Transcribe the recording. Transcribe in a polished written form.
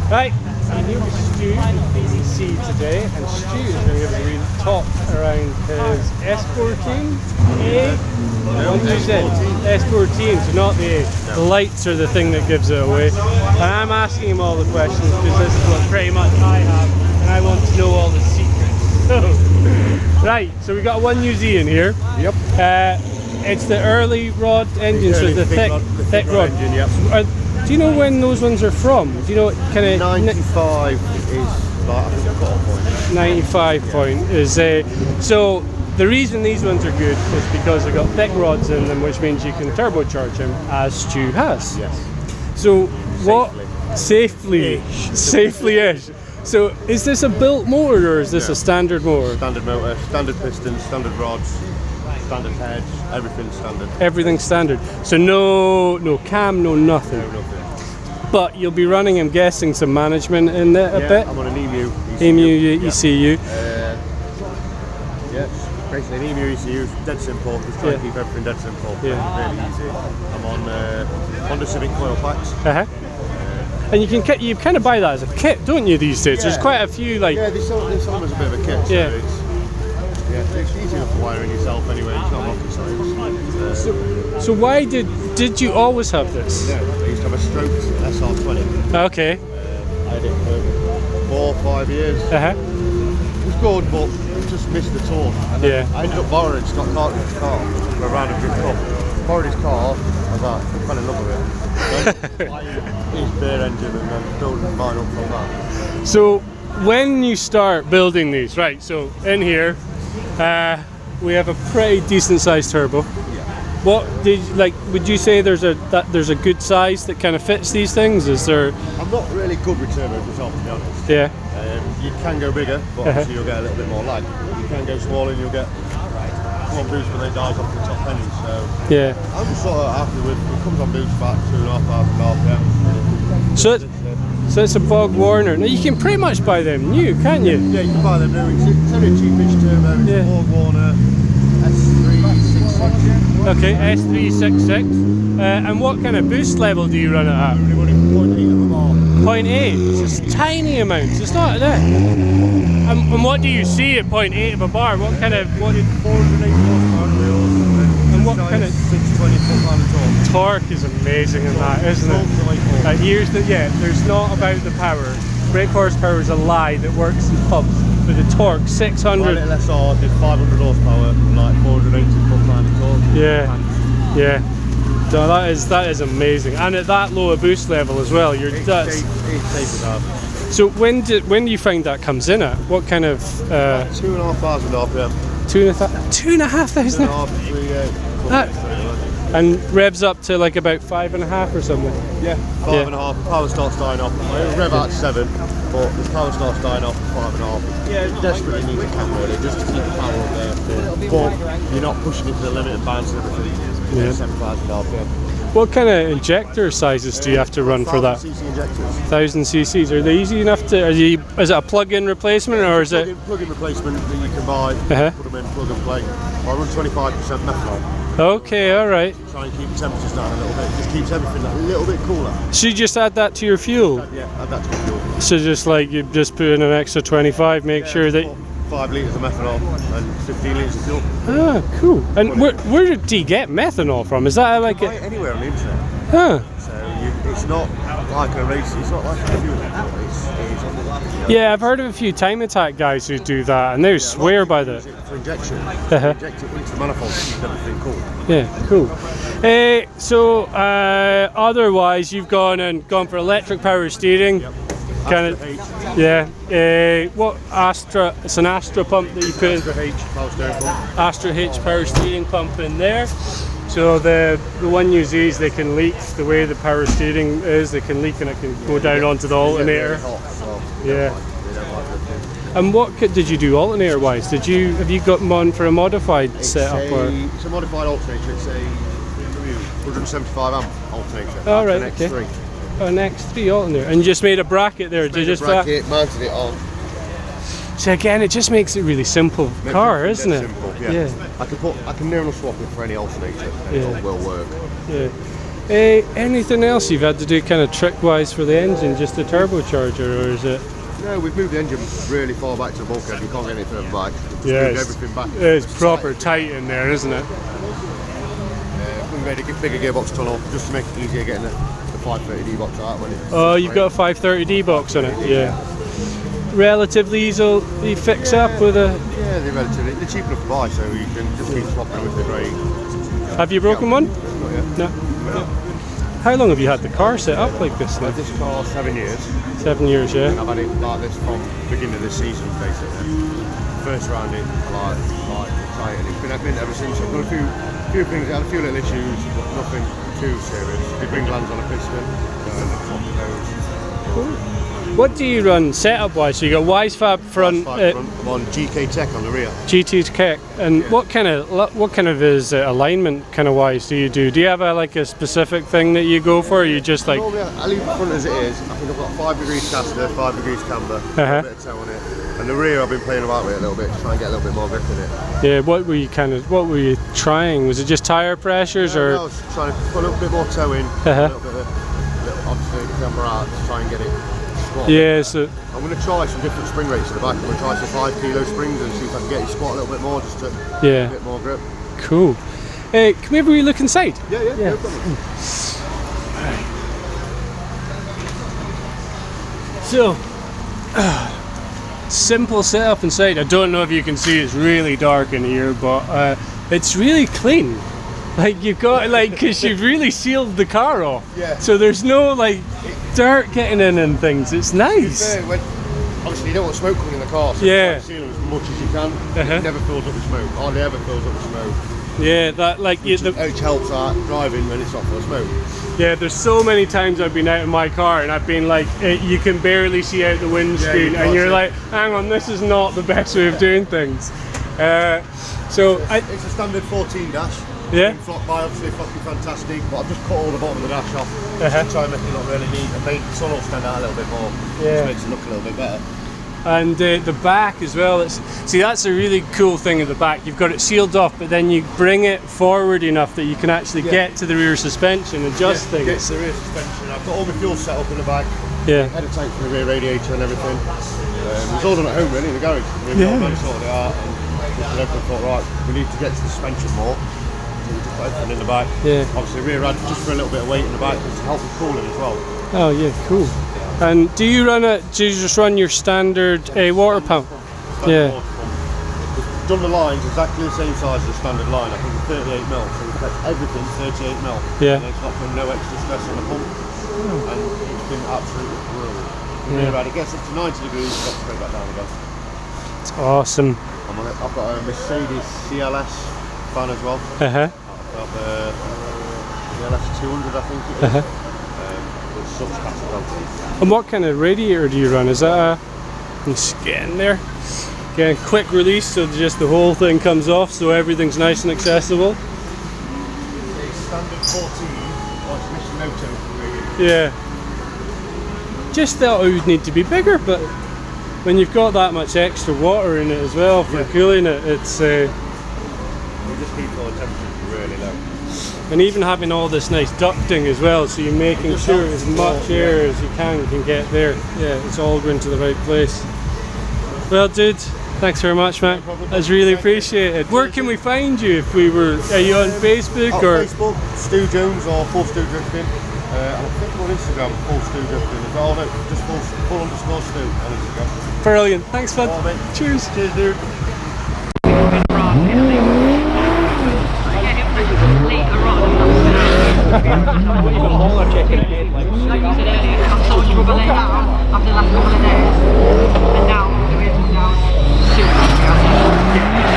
Right, I'm here with Stu from BDC today, and Stu is going to give us a wee talk around his S14. What did you say? S14, so not the A. The lights are the thing that gives it away. And I'm asking him all the questions because this is what pretty much I have, and I want to know all the secrets. So, right, so we got one UZ in here. Yep. It's the early rod engine, so the thick rod engine, yep. Do you know when those ones are from? Do you know what kind of... 95 is like, I think the cut-off point. 95 point is... so the reason these ones are good is because they've got thick rods in them, which means you can turbocharge them, as Stu has. Yes. So what... Safely-ish. So is this a built motor or is this a standard motor? Standard motor, standard pistons, standard rods, standard heads, everything's standard. Everything's standard. So no cam, no nothing. No, nothing. But you'll be running, I'm guessing, some management in there a bit? I'm on an EMU ECU. EMU ECU. Yeah, basically an EMU ECU, dead simple, just try to keep everything dead simple, really easy. I'm on Honda Civic coil packs. And you kind of buy that as a kit, don't you, these days? There's quite a few, like... Yeah, they sell them as a bit of a kit, so it's easy enough to wire in yourself anyway, it's not rocket science. So why did you always have this? Yeah, I used to have a stroked S14. Okay. I had it for 4 or 5 years. It was good, but it just missed the torque. And I ended up borrowing Scott Cartledge's car for a round of drift cup. Borrowed his car, I was like, I fell in love with it. His beer engine and then building mine up from that. So when you start building these, right, so in here we have a pretty decent sized turbo. What did would you say there's a good size that kind of fits these things? Is there... I'm not really good with turbos myself, to be honest. Yeah. You can go bigger, but obviously you'll get a little bit more lag. You can go smaller and you'll get more boost when they dive off the top end. So yeah. I'm just sort of happy with it. Comes on boost about 2,500 RPM. So it's a Bog Warner. Now you can pretty much buy them new, can't you? Yeah, you can buy them new. It's only a cheapish turbo. It's a Bog Warner S366. Okay, S366. And what kind of boost level do you run it at? We're running 0.8 of a bar. 0.8? It's just tiny amounts. It's not that. And what do you see at 0.8 of a bar? What kind of... 480 horsepower wheels. And what kind of... 620 foot-pound of torque. Torque is amazing in that, isn't it? There's not about the power. Brake horsepower is a lie that works in pubs. But the torque, 600... My little SR did 500 horsepower and like 480 foot-pound of torque. Yeah. No, that is amazing. And at that low a boost level as well. It's safe as that. So when do you find that comes in at? What kind of... 2,500 RPM. 2,500? 2,500. And revs up to like about 5.5 or something? Yeah, 5.5. Power starts dying off. It rev out to 7, but the power starts dying off at 5.5. Yeah, it desperately needs a cam really, just to keep the power up there. But you're not pushing it to the limit and bounce and everything. Yeah. 7,000 RPM. What kind of injector sizes do you have to run for that? 1,000cc injectors. 1,000 cc's. Are they easy enough to... is it a plug-in replacement or is it... Plug-in replacement that you can buy, put them in, plug and play. I run 25% methanol. Okay, alright. Try and keep the temperatures down a little bit. It just keeps everything a little bit cooler. So you just add that to your fuel? Yeah, add that to your fuel. So just like you just put in an extra 25, make sure that... 5 litres of methanol and 15 litres of fuel. Ah, cool. And where do you get methanol from? Is that like... You can buy it anywhere on the internet. Huh. So it's not like a race, it's not like a fuel. Yeah, I've heard of a few time attack guys who do that and they swear by that. For injection. Inject it into the manifold to keep everything cool. Yeah, cool. So otherwise you've gone for electric power steering. Yep. Kind of, what Astra? It's an Astra pump that you put in. Astra H power steering pump. Astra H power steering pump in there. So the one you use, they can leak the way the power steering is. They can leak and it can go down onto the alternator. And what did you do alternator wise? Have you got one for a modified setup? It's a modified alternator. It's a 175 amp alternator. All right, okay. An X3 alternator, and you just made a bracket there. Made a bracket, mounted it on. So again, it just makes it really simple car, isn't it? Simple, yeah. I can near enough swap it for any alternator. And it will work. Yeah. Anything else you've had to do kind of trick-wise for the engine, just the turbocharger, or is it? No, we've moved the engine really far back to the bulkhead. You can't get any further back. Yeah, moved everything back. It's proper tight in there, isn't it? We made a bigger gearbox tunnel just to make it easier getting the 530D box out when it's. Oh, you've got a 530D box on it, yeah. Relatively easy to fix up with a. Yeah, they're cheap enough to buy, so you can just keep swapping with the very. Have you broken one? Not yet. No. How long have you had the car set up like this now? I've had this car 7 years. 7 years, yeah. I've had it like this from the beginning of this season, basically. First round it, I like tight, and it's been ever since. I've got a few things, I had a few little issues, but nothing too serious. The ring lands on a piston, so Cool. What do you run setup wise? So you got Wisefab front, I'm on GK Tech on the rear. GT Tech, and Yeah. what kind of is alignment kind of wise do you do? Do you have like a specific thing that you go for? Or you just like? Normally I leave the front as it is. I think I've got 5 degrees caster, 5 degrees camber, a bit of toe on it, and the rear I've been playing about with it a little bit to try and get a little bit more grip in it. Yeah. What were you trying? Was it just tire pressures or? I was trying to put a little bit more toe in, a little bit of obviously camber out to try and get it. Yeah, so I'm going to try some different spring rates at the back. I'm going to try some 5 kilo springs and see if I can get it squat a little bit more, just to get a bit more grip. Cool. Can we have a wee look inside? Yeah. No problem. So, simple setup inside. I don't know if you can see, it's really dark in here, but it's really clean. Like you've got because you've really sealed the car off. Yeah. So there's no dirt getting in and things. It's nice. Obviously you don't want smoke coming in the car, so yeah. you seal as much as you can. It never fills up with smoke. Hardly ever fills up with smoke. Yeah, that which helps out driving when it's not full of smoke. Yeah, there's so many times I've been out in my car and I've been you can barely see out the windscreen, and you're like, hang on, this is not the best way of doing things. It's a standard 14 dash. Yeah. Flock by, obviously fucking fantastic, but I've just cut all the bottom of the dash off to try and make it look really neat and make the sun all stand out a little bit more. Yeah. Just makes it look a little bit better. And the back as well, see that's a really cool thing at the back. You've got it sealed off, but then you bring it forward enough that you can actually get to the rear suspension, adjust things. Get to the rear suspension. I've got all my fuel set up in the back. Yeah. Head of tank for the rear radiator and everything. It's all done at home really in the garage. We've sorted it out and everything thought, right, we need to get to the suspension more. So we just put everything in the back. Yeah. Obviously rear rad just for a little bit of weight in the back to help with cooling as well. Oh yeah, cool. And do you just run your standard water pump? Yeah. Water pump. We've done the lines exactly the same size as the standard line. I think it's 38 mil, so we've kept everything 38 mil. Yeah. And it's not putting no extra stress on the pump. And it's been absolutely brilliant. It gets up to 90 degrees, it drops straight back down again. It's awesome. I've got a Mercedes CLS fan as well. I've got the CLS 200, I think it is. And what kind of radiator do you run? Is that just get in there, get a quick release so just the whole thing comes off so everything's nice and accessible? Standard 14 or Mitsubishi radiator. Yeah. Just thought it would need to be bigger, but when you've got that much extra water in it as well for cooling it, it's it just keeps all the temperature really low. And even having all this nice ducting as well, so you're making sure as much air as you can get there. Yeah, it's all going to the right place. Well, dude, thanks very much, man. That's really appreciated. Where can we find you if we were? Are you on Facebook or? Facebook, Stu Jones or Full Stu Drifting. And I think on Instagram, Full Stu Drifting as well. Just full_Stu on Instagram. Brilliant. Thanks, bud. Cheers. Cheers, dude. Like you said earlier, I've so much trouble in after the last couple of days, and now the race was down super.